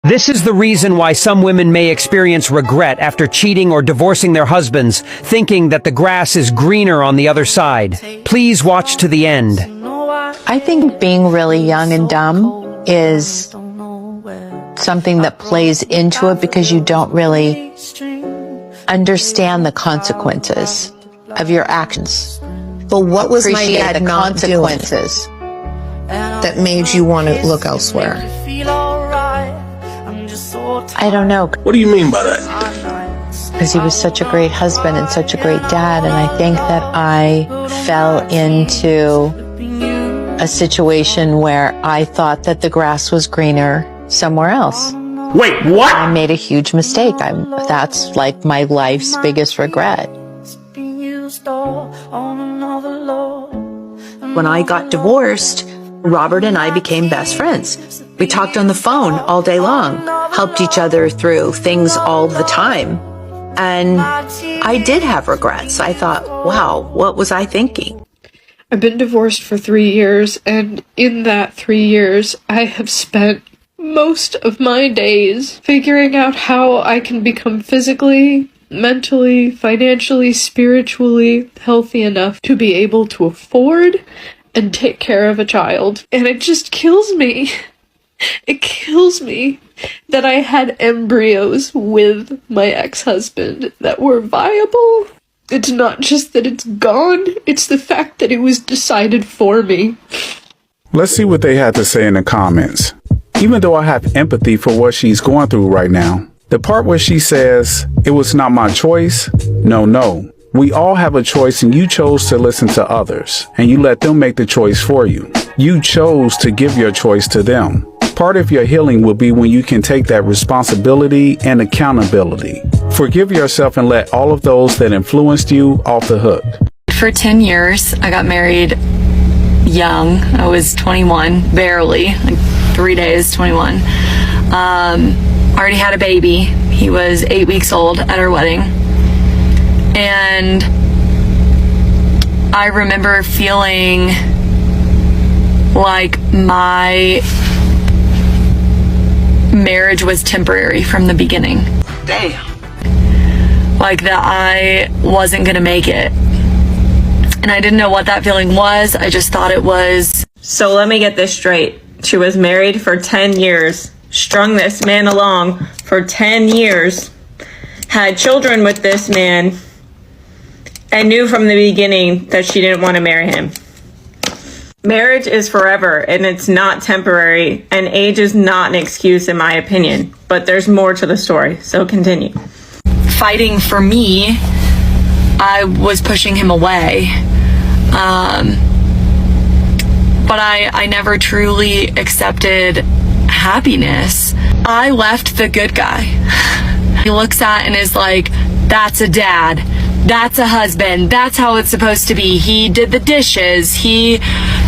This is the reason why some women may experience regret after cheating or divorcing their husbands, thinking that the grass is greener on the other side. Please watch to the end. I think being really young and dumb is something that plays into it because you don't really understand the consequences of your actions. But what was my Appreciate dad the not doing consequences. that made you want to look elsewhere? I don't know, What do you mean by that? because he was such a great husband and such a great dad, and I think that I fell into a situation where I thought that the grass was greener somewhere else. Wait, what? I made a huge mistake. That's like my life's biggest regret. When I got divorced, Robert and I became best friends. We talked on the phone all day long, helped each other through things all the time. And I did have regrets. I thought, wow, what was I thinking? I've been divorced for 3 years, and in that 3 years, I have spent most of my days figuring out how I can become physically, mentally, financially, spiritually healthy enough to be able to afford and take care of a child. And it just kills me. It kills me that I had embryos with my ex-husband that were viable. It's not just that it's gone, it's the fact that it was decided for me. Let's see what they had to say in the comments. Even though I have empathy for what she's going through right now, the part where she says, "It was not my choice," no. We all have a choice, and you chose to listen to others, and you let them make the choice for you. You chose to give your choice to them. Part of your healing will be when you can take that responsibility and accountability. Forgive yourself and let all of those that influenced you off the hook. For 10 years, I got married young. I was 21, barely, like 3 days, 21. Already had a baby. He was 8 weeks old at our wedding. And I remember feeling like my marriage was temporary from the beginning. Damn. Like that I wasn't gonna make it. And I didn't know what that feeling was. I just thought it was. So let me get this straight. She was married for 10 years, strung this man along for 10 years, had children with this man, and knew from the beginning that she didn't want to marry him. Marriage is forever, and it's not temporary, and age is not an excuse in my opinion. But there's more to the story, so continue. Fighting for me, I was pushing him away. But I never truly accepted happiness. I left the good guy. He looks at and is like, that's a dad. That's a husband. That's how it's supposed to be. He did the dishes. He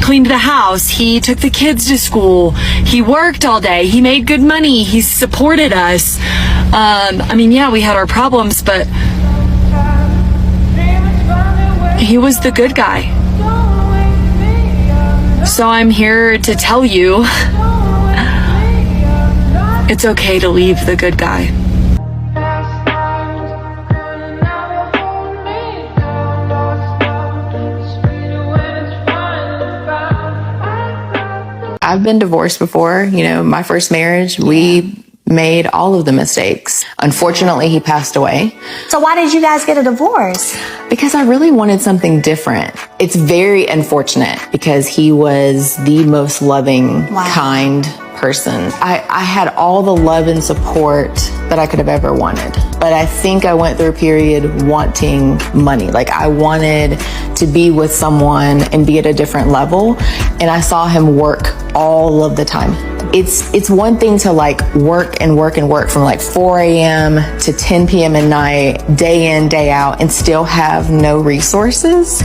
cleaned the house. He took the kids to school. He worked all day. He made good money. He supported us. I mean, yeah, we had our problems, but he was the good guy. So I'm here to tell you, it's okay to leave the good guy. I've been divorced before. You know, my first marriage, we made all of the mistakes. Unfortunately, he passed away. So why did you guys get a divorce? Because I really wanted something different. It's very unfortunate because he was the most loving, kind person. I had all the love and support that I could have ever wanted. But I think I went through a period wanting money. Like I wanted to be with someone and be at a different level. And I saw him work all of the time. It's one thing to like work from like 4 a.m. to 10 p.m. at night, day in, day out, and still have no resources.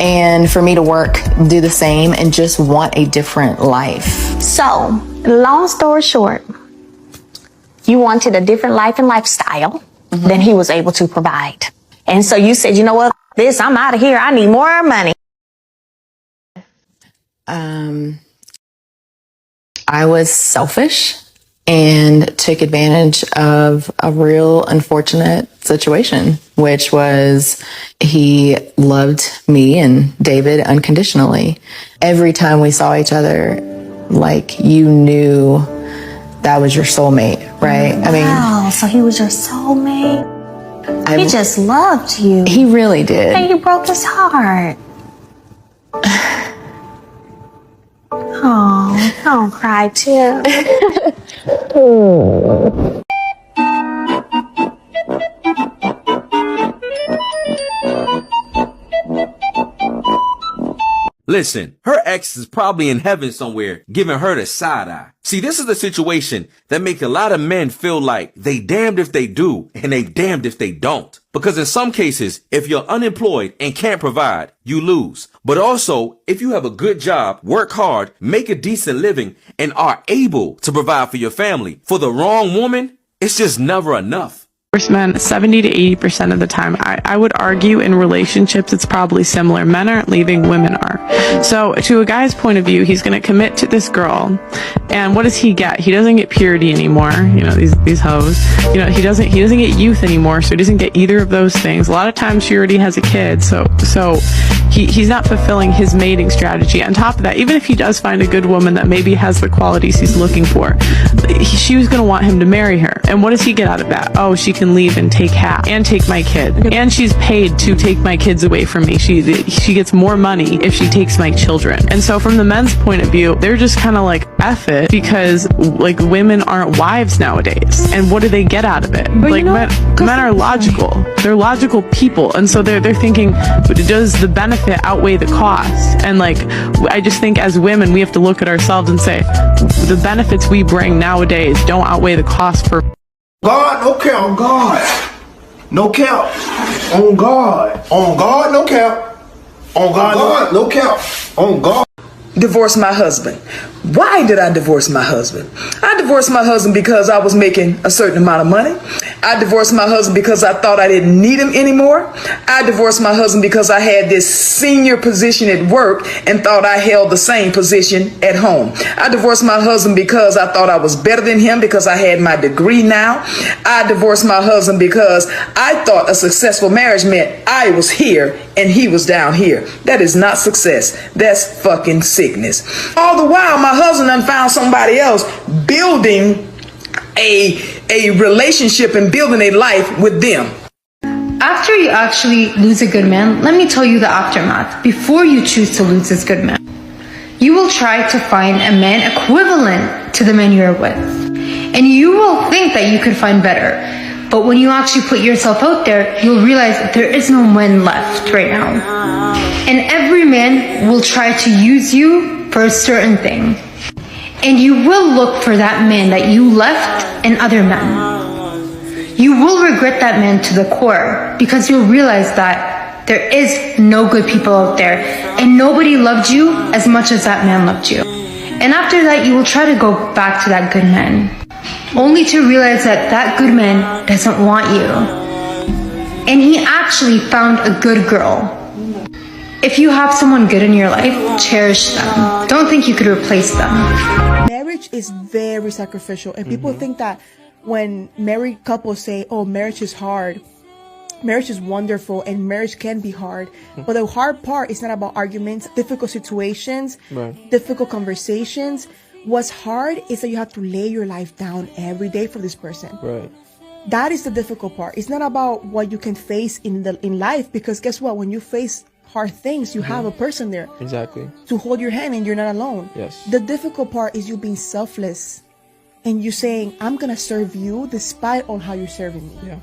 And for me to work, do the same, and just want a different life. So, long story short, you wanted a different life and lifestyle than he was able to provide. And so you said, you know what, this, I'm out of here. I need more money. I was selfish and took advantage of a real unfortunate situation, which was he loved me and David unconditionally. Every time we saw each other, like, you knew that was your soulmate, right? Wow, so he was your soulmate? He just loved you. He really did. And you broke his heart. Oh, don't cry too. Listen, her ex is probably in heaven somewhere giving her the side eye. See, this is the situation that make a lot of men feel like they damned if they do and they damned if they don't. Because in some cases, if you're unemployed and can't provide, you lose. But also, if you have a good job, work hard, make a decent living, and are able to provide for your family, for the wrong woman, it's just never enough. Men, 70 to 80% of the time, I would argue in relationships, it's probably similar. Men aren't leaving, women are. So to a guy's point of view, he's going to commit to this girl. And what does he get? He doesn't get purity anymore. You know, these hoes, you know, he doesn't get youth anymore. So he doesn't get either of those things. A lot of times she already has a kid. So he's not fulfilling his mating strategy. On top of that, even if he does find a good woman that maybe has the qualities he's looking for, she was going to want him to marry her. And what does he get out of that? Oh, she can leave and take half and take my kid, and she's paid to take my kids away from me. She gets more money if she takes my children. And so from the men's point of view, they're just kind of like, F it, because like women aren't wives nowadays. And what do they get out of it? But like, men are logical. They're logical people, and so they're thinking, does the benefit outweigh the cost? And like, I just think as women, we have to look at ourselves and say, the benefits we bring nowadays don't outweigh the cost for God, no cap. On God. No cap. On God. On God, no cap. On God, no cap. On God. Divorced my husband. Why did I divorce my husband? I divorced my husband because I was making a certain amount of money. I divorced my husband because I thought I didn't need him anymore. I divorced my husband because I had this senior position at work and thought I held the same position at home. I divorced my husband because I thought I was better than him because I had my degree now. I divorced my husband because I thought a successful marriage meant I was here and he was down here. That is not success. That's fucking sickness. All the while, my husband done found somebody else building a relationship and building a life with them. After you actually lose a good man, let me tell you the aftermath. Before you choose to lose this good man, you will try to find a man equivalent to the man you're with. And you will think that you could find better. But when you actually put yourself out there, you'll realize that there is no man left right now. And every man will try to use you for a certain thing. And you will look for that man that you left in other men. You will regret that man to the core because you'll realize that there is no good people out there and nobody loved you as much as that man loved you. And after that, you will try to go back to that good man, only to realize that that good man doesn't want you. And he actually found a good girl. If you have someone good in your life, cherish them. Don't think you could replace them. Marriage is very sacrificial, and people think that when married couples say, oh, marriage is hard, marriage is wonderful, and marriage can be hard. But the hard part is not about arguments, difficult situations, difficult conversations. What's hard is that you have to lay your life down every day for this person. That is the difficult part. It's not about what you can face in life, because guess what? When you face hard things, you have a person there to hold your hand, and you're not alone. The difficult part is you being selfless and you saying, I'm gonna serve you despite on how you're serving me.